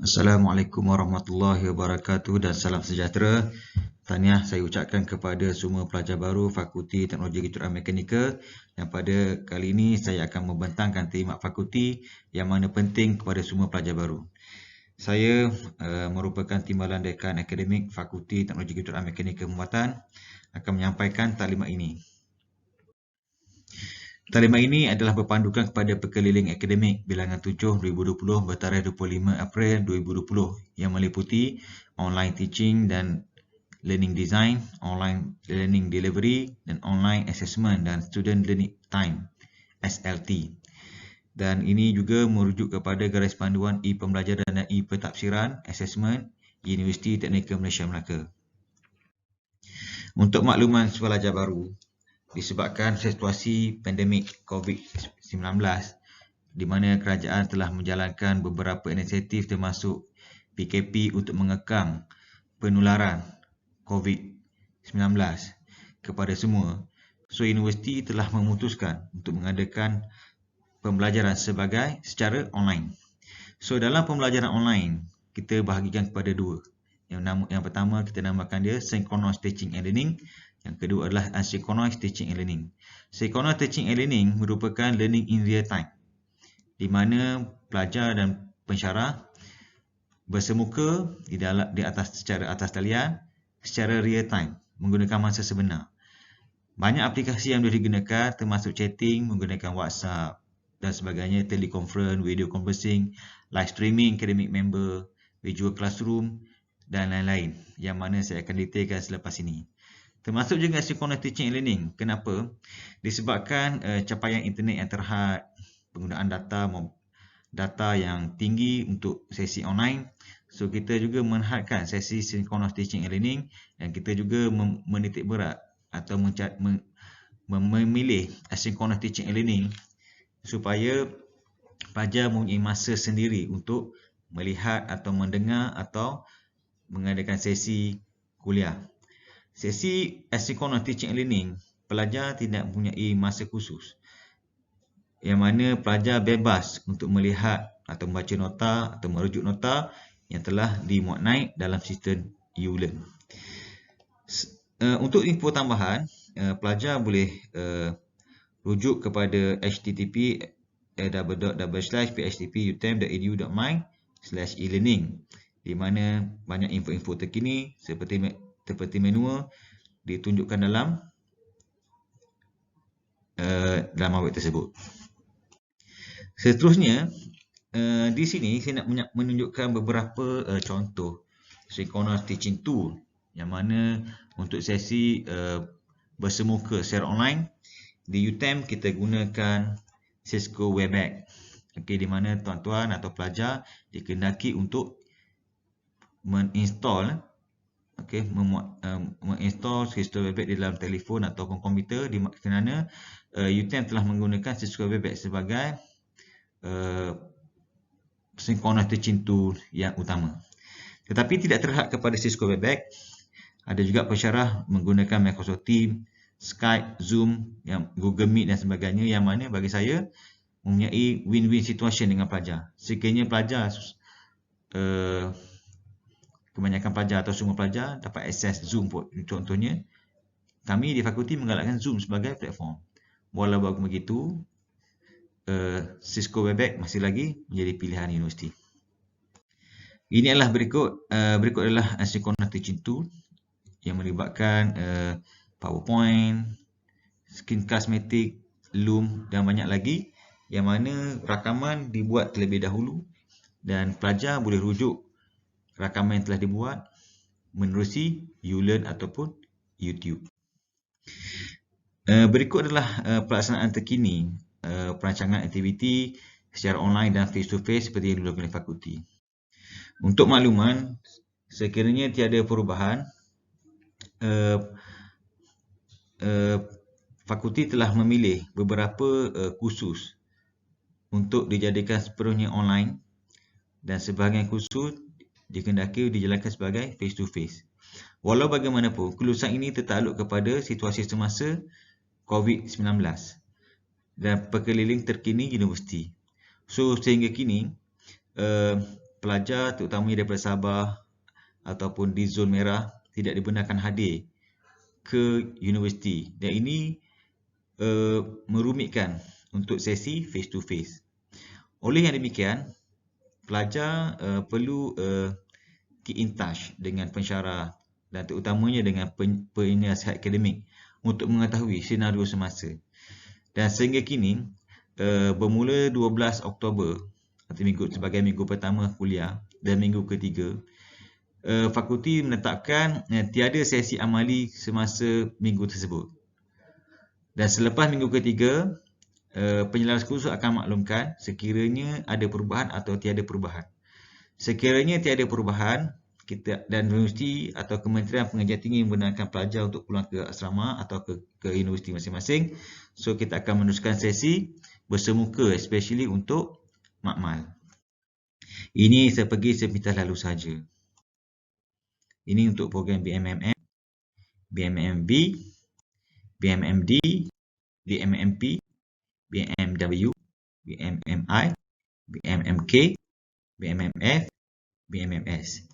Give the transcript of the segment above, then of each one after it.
Assalamualaikum warahmatullahi wabarakatuh dan salam sejahtera. Tahniah saya ucapkan kepada semua pelajar baru Fakulti Teknologi Kejuruteraan Mekanikal yang pada kali ini saya akan membentangkan tema fakulti yang mana penting kepada semua pelajar baru. Saya merupakan Timbalan Dekan Akademik Fakulti Teknologi Kejuruteraan Mekanikal Pembuatan akan menyampaikan taklimat ini. Taklimat ini adalah berpandukan kepada Perkeliling Akademik Bilangan 7 2020 bertarikh 25 April 2020 yang meliputi online teaching dan learning design, online learning delivery dan online assessment dan student learning time SLT. Dan ini juga merujuk kepada garis panduan e-pembelajaran dan e-pentadbiran assessment Universiti Teknikal Malaysia Melaka. Untuk makluman pelajar baru, disebabkan situasi pandemik COVID-19 di mana kerajaan telah menjalankan beberapa inisiatif termasuk PKP untuk mengekang penularan COVID-19 kepada semua. So, universiti telah memutuskan untuk mengadakan pembelajaran secara online. So, dalam pembelajaran online, kita bahagikan kepada dua. Yang pertama kita namakan dia synchronous teaching and learning. Yang kedua adalah asynchronous teaching and learning. Synchronous teaching and learning merupakan learning in real time, di mana pelajar dan pensyarah bersemuka secara atas talian secara real time menggunakan masa sebenar. Banyak aplikasi yang boleh digunakan termasuk chatting menggunakan WhatsApp dan sebagainya, teleconference, video conferencing, live streaming academic member, visual classroom dan lain-lain yang mana saya akan detailkan selepas ini. Termasuk juga synchronous teaching and learning. Kenapa? Disebabkan capaian internet yang terhad, penggunaan data yang tinggi untuk sesi online. So, kita juga menghadkan sesi synchronous teaching and learning dan kita juga menitik berat atau memilih asynchronous teaching and learning supaya pelajar mempunyai masa sendiri untuk melihat atau mendengar atau mengadakan sesi kuliah. Sesi asynchronous teaching and learning, pelajar tidak mempunyai masa khusus, yang mana pelajar bebas untuk melihat atau membaca nota atau merujuk nota yang telah dimuat naik dalam sistem U-Learn. Untuk info tambahan, pelajar boleh rujuk kepada http://phcp.utm.edu.my/e-learning di mana banyak info-info terkini seperti manual ditunjukkan dalam web tersebut. Seterusnya, di sini saya nak menunjukkan beberapa contoh synchronous teaching tool yang mana untuk sesi bersemuka secara online di UTM kita gunakan Cisco Webex. Okey, di mana tuan-tuan atau pelajar dikehendaki untuk menginstall Cisco Webex di dalam telefon ataupun komputer kerana UTM telah menggunakan Cisco Webex sebagai synchronous teaching tool yang utama. Tetapi tidak terhad kepada Cisco Webex, ada juga pensyarah menggunakan Microsoft Teams, Skype, Zoom, Google Meet dan sebagainya, yang mana bagi saya mempunyai win-win situation dengan pelajar. Sekiranya pelajar kebanyakan pelajar atau semua pelajar dapat akses Zoom contohnya, kami di fakulti menggalakkan Zoom sebagai platform. Walaupun begitu, Cisco Webex masih lagi menjadi pilihan universiti. Ini adalah berikut adalah asynchronous teaching tool yang melibatkan PowerPoint, Screencast-Matic, Loom dan banyak lagi, yang mana rakaman dibuat terlebih dahulu dan pelajar boleh rujuk rakaman yang telah dibuat menerusi U-Learn ataupun YouTube. Berikut adalah pelaksanaan terkini perancangan aktiviti secara online dan face-to-face seperti yang dilakukan oleh fakulti. Untuk makluman, sekiranya tiada perubahan, fakulti telah memilih beberapa kursus untuk dijadikan sepenuhnya online dan sebahagian kursus dikehendaki dijalankan sebagai face to face. Walau bagaimanapun, kelulusan ini tertakluk kepada situasi semasa COVID-19 dan perkeliling terkini universiti. So, sehingga kini pelajar terutamanya daripada Sabah ataupun di zon merah tidak dibenarkan hadir ke universiti, dan ini merumitkan untuk sesi face to face. Oleh yang demikian, pelajar perlu keep in touch dengan pensyarah dan terutamanya dengan penasihat akademik untuk mengetahui senario semasa. Dan sehingga kini, bermula 12 Oktober atau sebagai minggu pertama kuliah dan minggu ketiga, fakulti menetapkan tiada sesi amali semasa minggu tersebut. Dan selepas minggu ketiga, penyelaras kursus akan maklumkan sekiranya ada perubahan atau tiada perubahan. Sekiranya tiada perubahan, kita dan universiti atau Kementerian Pengajian Tinggi membenarkan pelajar untuk pulang ke asrama atau ke universiti masing-masing. So, kita akan meneruskan sesi bersemuka, especially untuk makmal. Ini seperti sepintas lalu saja. Ini untuk program BMMM, BMMB, BMMD, BMMP, BMW, BMMI, BMMK, BMMF, BMMS.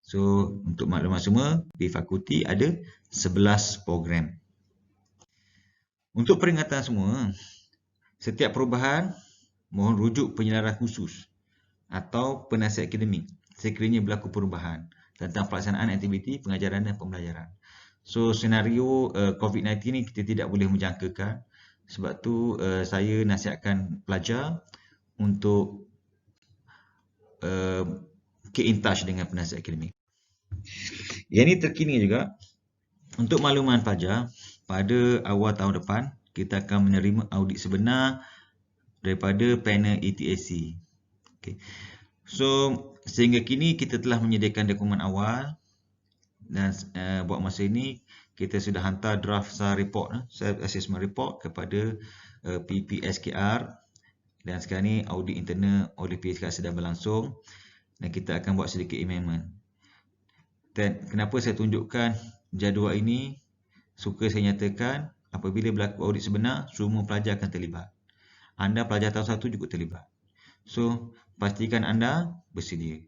So, untuk maklumat semua, di fakulti ada 11 program. Untuk peringatan semua, setiap perubahan mohon rujuk penyelaras khusus atau penasihat akademik sekiranya berlaku perubahan tentang pelaksanaan aktiviti pengajaran dan pembelajaran. So, senario COVID-19 ni kita tidak boleh menjangkakan. Sebab tu saya nasihatkan pelajar untuk keep in touch dengan penasihat akademik. Yang ini terkini juga, untuk makluman pelajar, pada awal tahun depan kita akan menerima audit sebenar daripada panel ETAC. Okay. So, sehingga kini kita telah menyediakan dokumen awal dan buat masa ini kita sudah hantar draft SAR report, Self Assessment Report kepada PPSKR, dan sekarang ni audit internal oleh PSKR sedang berlangsung dan kita akan buat sedikit amendment. Dan kenapa saya tunjukkan jadual ini, suka saya nyatakan apabila berlaku audit sebenar, semua pelajar akan terlibat. Anda pelajar tahun 1 juga terlibat. So, pastikan anda bersedia.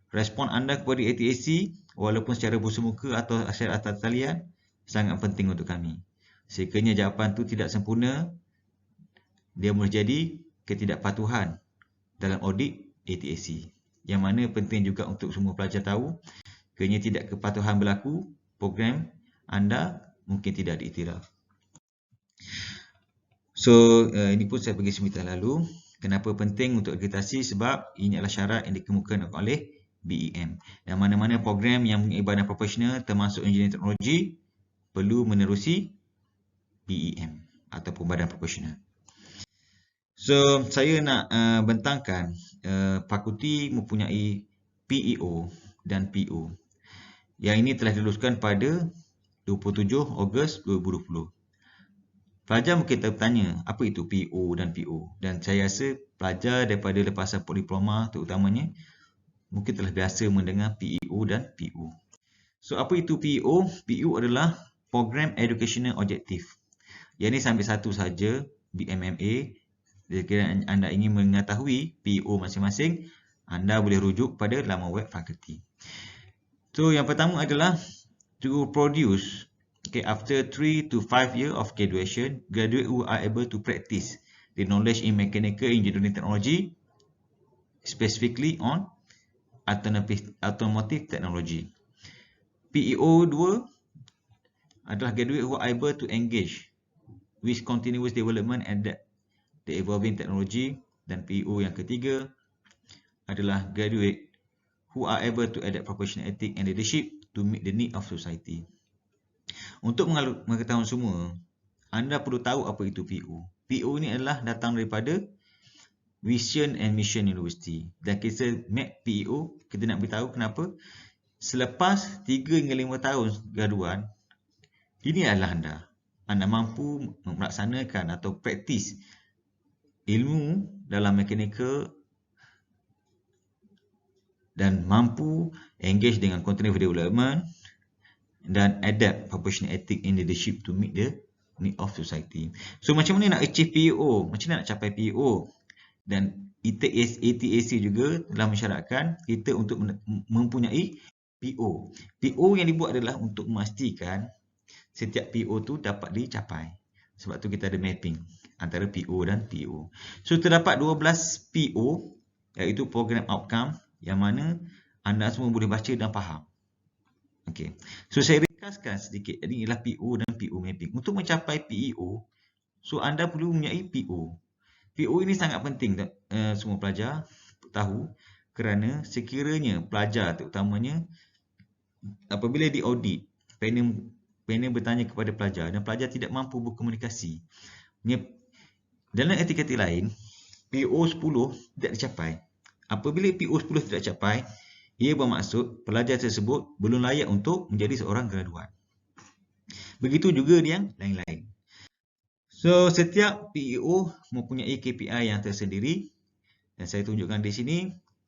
Respon anda kepada ATAC, walaupun secara bersemuka atau secara atas talian, sangat penting untuk kami. Sekiranya jawapan itu tidak sempurna, dia boleh jadi ketidakpatuhan dalam audit ATAC. Yang mana penting juga untuk semua pelajar tahu, sekiranya tidak kepatuhan berlaku, program anda mungkin tidak diiktiraf. So, ini pun saya bagi sebentar lalu. Kenapa penting untuk akreditasi? Sebab ini adalah syarat yang dikemukakan oleh BEM. Dan mana-mana program yang mempunyai badan profesional termasuk engineering teknologi perlu menerusi BEM ataupun badan profesional. So, saya nak bentangkan fakulti mempunyai PEO dan PO. Yang ini telah diluluskan pada 27 Ogos 2020. Pelajar mungkin tertanya, apa itu PO dan PO? Dan saya rasa pelajar daripada lepasan diploma terutamanya mungkin telah biasa mendengar PEO dan PO. So, apa itu PEO? PEO adalah Program Educational Objective. Yang ini sambil satu saja, BMMA. Jika anda ingin mengetahui PEO masing-masing, anda boleh rujuk pada laman web fakulti. So, yang pertama adalah to produce, after 3 to 5 years of graduation, graduate who are able to practice the knowledge in mechanical engineering technology, specifically on automotive technology. PEO 2 adalah graduate who are able to engage with continuous development and the evolving technology. Dan PEO yang ketiga adalah graduate who are able to adapt professional ethics and leadership to meet the need of society. Untuk mengetahui semua, anda perlu tahu apa itu PO. PO ini adalah datang daripada Vision and Mission University. Dan kita map PO, kita nak beritahu kenapa. Selepas 3 hingga 5 tahun graduan, ini adalah anda. Anda mampu melaksanakan atau praktis ilmu dalam mechanical dan mampu engage dengan continuous development dan adapt professional ethics and leadership to meet the need of society. So, macam mana nak achieve PO? Macam mana nak capai PO? Dan ATAC juga telah mensyaratkan kita untuk mempunyai PO. PO yang dibuat adalah untuk memastikan setiap PO tu dapat dicapai. Sebab tu kita ada mapping antara PO dan PO. So terdapat 12 PO iaitu program outcome yang mana anda semua boleh baca dan faham. Okey. So saya ringkaskan sedikit. Ini ialah PO dan PO mapping. Untuk mencapai PEO, so anda perlu mempunyai PO. PO ini sangat penting semua pelajar tahu kerana sekiranya pelajar terutamanya apabila diaudit, panel bertanya kepada pelajar dan pelajar tidak mampu berkomunikasi. Dalam erti-kata lain, PO 10 tidak dicapai. Apabila PO 10 tidak dicapai, ia bermaksud pelajar tersebut belum layak untuk menjadi seorang graduat. Begitu juga yang lain-lain. So, setiap PEO mempunyai KPI yang tersendiri dan saya tunjukkan di sini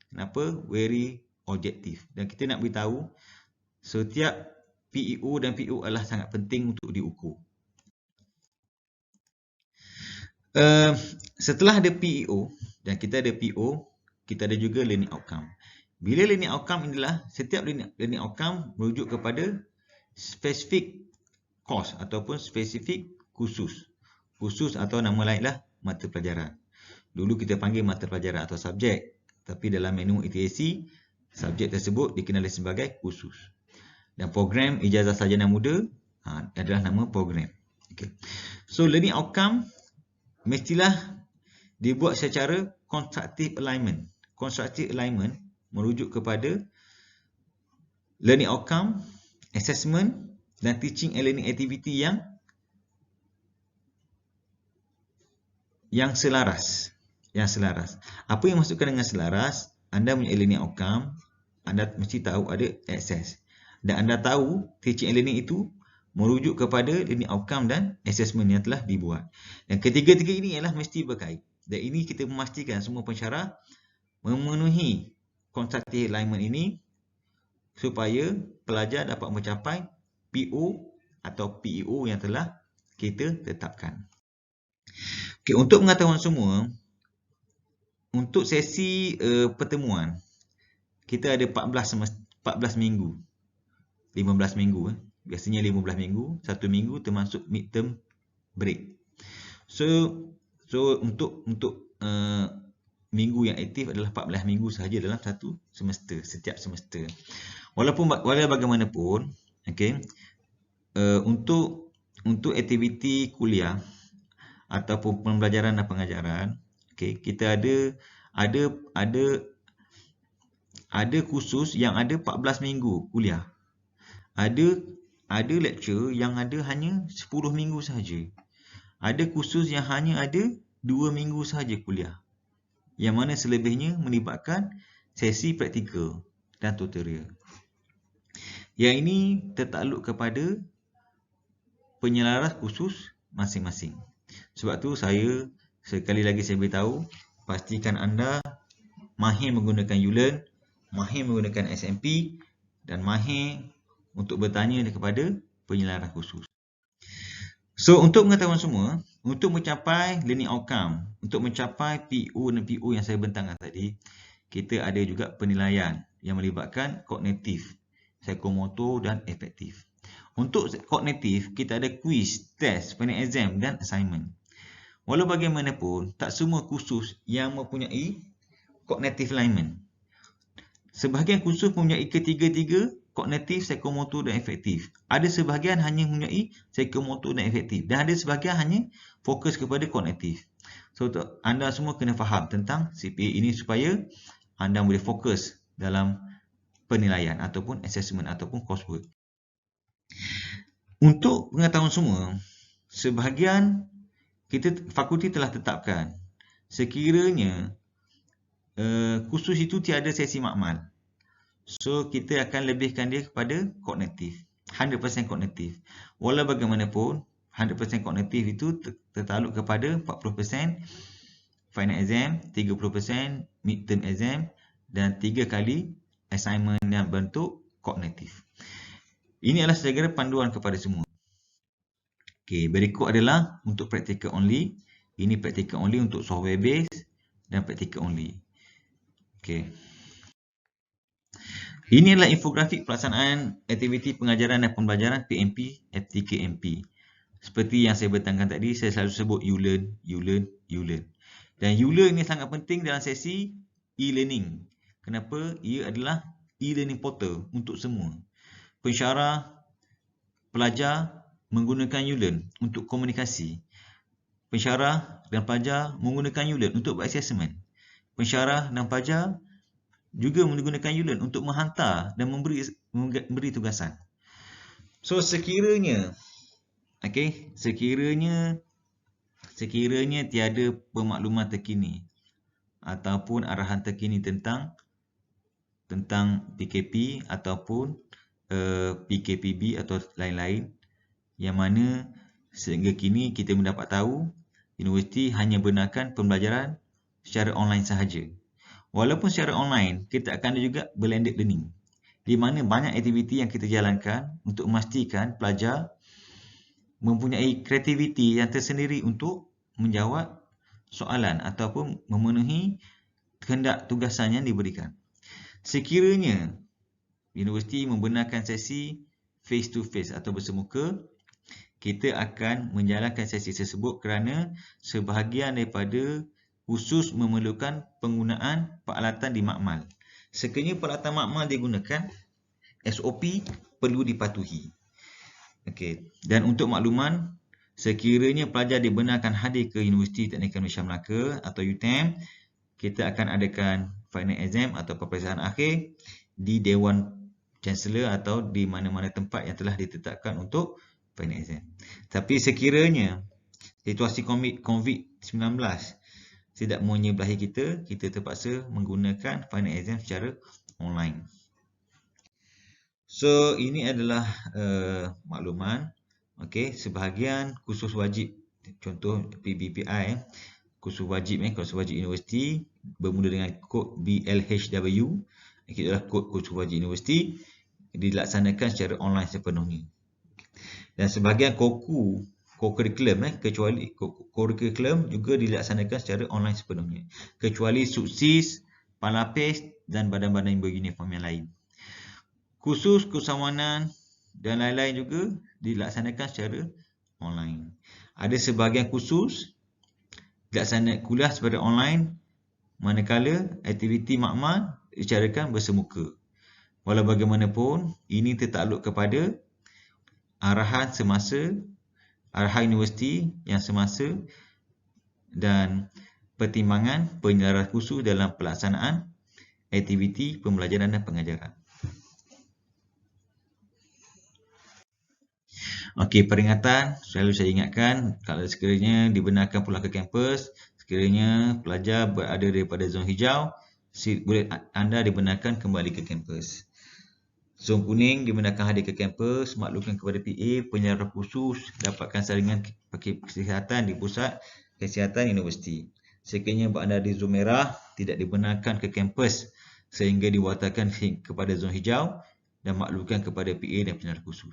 kenapa very objektif. Dan kita nak beritahu setiap PEO dan PO adalah sangat penting untuk diukur. Setelah ada PEO dan kita ada PO, kita ada juga learning outcome. Bila learning outcome inilah setiap learning outcome merujuk kepada spesifik course ataupun spesifik khusus. Khusus atau nama lainlah mata pelajaran. Dulu kita panggil mata pelajaran atau subjek. Tapi dalam menu ATAC, subjek tersebut dikenali sebagai khusus. Dan program ijazah sarjana muda adalah nama program. Okay. So learning outcome mestilah dibuat secara constructive alignment. Constructive alignment merujuk kepada learning outcome, assessment dan teaching and learning activity yang selaras. Apa yang maksudkan dengan selaras? Anda punya learning outcome, anda mesti tahu ada access. Dan anda tahu teaching and learning itu merujuk kepada learning outcome dan assessment yang telah dibuat. Dan ketiga-tiga ini ialah mesti berkait. Dan ini kita memastikan semua pensyarah memenuhi constructive alignment ini supaya pelajar dapat mencapai PO atau PEO yang telah kita tetapkan. Okay, untuk pengetahuan semua, untuk sesi pertemuan, kita ada 14 minggu. 15 minggu. Biasanya 15 minggu. 1 minggu termasuk midterm break. So untuk minggu yang aktif adalah 14 minggu sahaja dalam satu semester, setiap semester. Walaupun bagaimanapun, okay, untuk aktiviti kuliah ataupun pembelajaran dan pengajaran, okay, kita ada khusus yang ada 14 minggu kuliah. Ada lecture yang ada hanya 10 minggu sahaja. Ada khusus yang hanya ada 2 minggu sahaja kuliah. Yang mana selebihnya melibatkan sesi praktikal dan tutorial. Yang ini tertakluk kepada penyelaras khusus masing-masing. Sebab tu sekali lagi saya beritahu, pastikan anda mahir menggunakan ULearn, mahir menggunakan SMP dan mahir untuk bertanya kepada penyelaras khusus. So, untuk pengetahuan semua, untuk mencapai learning outcome, untuk mencapai PO dan PO yang saya bentangkan tadi, kita ada juga penilaian yang melibatkan kognitif, psikomotor dan efektif. Untuk kognitif, kita ada quiz, test, final exam dan assignment. Walau bagaimanapun, tak semua kursus yang mempunyai cognitive alignment. Sebahagian kursus mempunyai ketiga-tiga kognitif, psikomotor dan efektif. Ada sebahagian hanya mempunyai psikomotor dan efektif. Dan ada sebahagian hanya fokus kepada kognitif. So, anda semua kena faham tentang CPA ini supaya anda boleh fokus dalam penilaian ataupun assessment ataupun coursework. Untuk pengetahuan semua, sebahagian fakulti telah tetapkan sekiranya kursus itu tiada sesi makmal. So, kita akan lebihkan dia kepada kognitif. 100% kognitif. Walau bagaimanapun, 100% kognitif itu tertakluk kepada 40% final exam, 30% midterm exam dan 3 kali assignment yang bentuk kognitif. Ini adalah segera panduan kepada semua. Okay, berikut adalah untuk practical only. Ini practical only untuk software base dan practical only. Okey. Ini adalah infografik pelaksanaan aktiviti pengajaran dan pembelajaran PMP FTKMP. Seperti yang saya bertangkan tadi, saya selalu sebut you learn. Dan you learn ini sangat penting dalam sesi e-learning. Kenapa? Ia adalah e-learning portal untuk semua. Pensyarah, pelajar menggunakan you learn untuk komunikasi. Pensyarah dan pelajar menggunakan you learn untuk buat assessment. Pensyarah dan pelajar juga menggunakan you learn untuk menghantar dan memberi tugasan. So sekiranya tiada pemakluman terkini ataupun arahan terkini tentang PKP ataupun PKPB atau lain-lain, yang mana sehingga kini kita mendapat tahu universiti hanya benarkan pembelajaran secara online sahaja. Walaupun secara online, kita akan ada juga blended learning, di mana banyak aktiviti yang kita jalankan untuk memastikan pelajar mempunyai kreativiti yang tersendiri untuk menjawab soalan ataupun memenuhi kehendak tugasan yang diberikan. Sekiranya universiti membenarkan sesi face to face atau bersemuka, kita akan menjalankan sesi tersebut kerana sebahagian daripada khusus memerlukan penggunaan peralatan di makmal. Sekiranya peralatan makmal digunakan, SOP perlu dipatuhi. Okey. Dan untuk makluman, sekiranya pelajar dibenarkan hadir ke Universiti Teknikal Malaysia Melaka atau UTM, kita akan adakan final exam atau peperiksaan akhir di Dewan Chancellor atau di mana-mana tempat yang telah ditetapkan untuk final exam. Tapi sekiranya situasi COVID-19 tidak menyebelahi kita terpaksa menggunakan final exam secara online. So, ini adalah makluman. Okey, sebahagian kursus wajib, contoh PBPI, kursus wajib universiti bermula dengan kod BLHW. Itu adalah kod kursus wajib universiti, dilaksanakan secara online sepenuhnya. Dan sebahagian co-curriculum kecuali co-curriculum juga dilaksanakan secara online sepenuhnya, kecuali SUPSIS, Palapis dan badan-badan beruniform yang lain. Kursus kesawanan dan lain-lain juga dilaksanakan secara online. Ada sebahagian kursus dilaksanakan kuliah secara online, manakala aktiviti makmal dicarakan bersemuka. Walau bagaimanapun, ini tertakluk kepada arahan universiti yang semasa dan pertimbangan penyelara khusus dalam pelaksanaan aktiviti pembelajaran dan pengajaran. Okey, peringatan selalu saya ingatkan, kalau sekiranya dibenarkan pulang ke kampus, sekiranya pelajar berada daripada zon hijau, anda dibenarkan kembali ke kampus. Zon kuning dibenarkan hadir ke kampus, maklumkan kepada PA, penyarah khusus, dapatkan saringan kesihatan di pusat kesihatan universiti. Sekiranya berada di zon merah, tidak dibenarkan ke kampus sehingga diwatakan kepada zon hijau, dan maklumkan kepada PA dan penyarah khusus.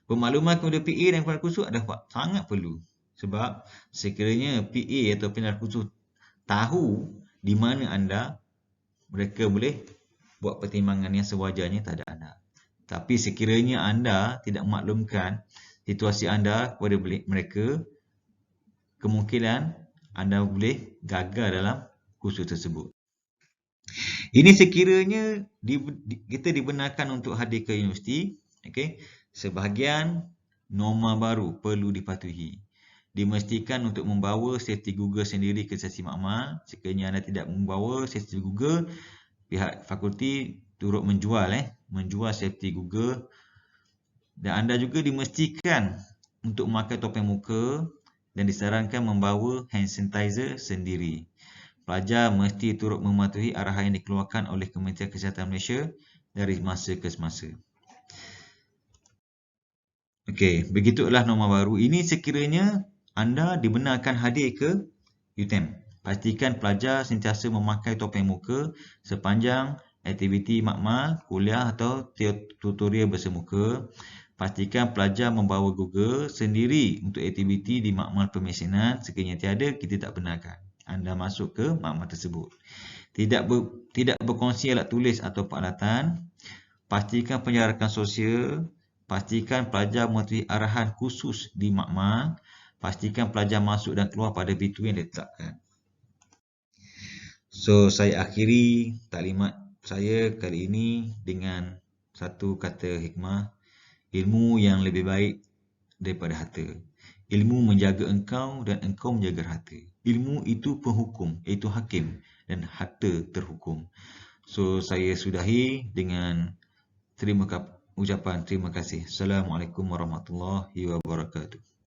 Pemakluman kepada PA dan penyarah khusus adalah sangat perlu. Sebab sekiranya PA atau penyarah khusus tahu di mana anda, mereka boleh buat pertimbangan yang sewajarnya terhadap anda. Tapi sekiranya anda tidak maklumkan situasi anda kepada mereka, kemungkinan anda boleh gagal dalam kursus tersebut. Ini sekiranya kita dibenarkan untuk hadir ke universiti, okey, sebahagian norma baru perlu dipatuhi. Dipastikan untuk membawa safety Google sendiri ke sesi makmal. Sekiranya anda tidak membawa safety Google, pihak fakulti turut menjual safety Google. Dan anda juga dipastikan untuk memakai topeng muka dan disarankan membawa hand sanitizer sendiri. Pelajar mesti turut mematuhi arahan yang dikeluarkan oleh Kementerian Kesihatan Malaysia dari masa ke semasa. Okey, begitulah norma baru. Ini sekiranya anda dibenarkan hadir ke UTM. Pastikan pelajar sentiasa memakai topeng muka sepanjang aktiviti makmal, kuliah atau tutorial bersemuka. Pastikan pelajar membawa Google sendiri untuk aktiviti di makmal permesionan. Sekiranya tiada, kita tak benarkan. anda masuk ke makmal tersebut. Tidak berkongsi alat tulis atau peralatan. Pastikan penjarakan sosial. Pastikan pelajar mengetahui arahan khusus di makmal. Pastikan pelajar masuk dan keluar pada pintu yang ditetapkan. So, saya akhiri taklimat saya kali ini dengan satu kata hikmah. Ilmu yang lebih baik daripada harta. Ilmu menjaga engkau dan engkau menjaga harta. Ilmu itu penghukum, iaitu hakim, dan harta terhukum. So, saya sudahi dengan ucapan terima kasih. Assalamualaikum warahmatullahi wabarakatuh.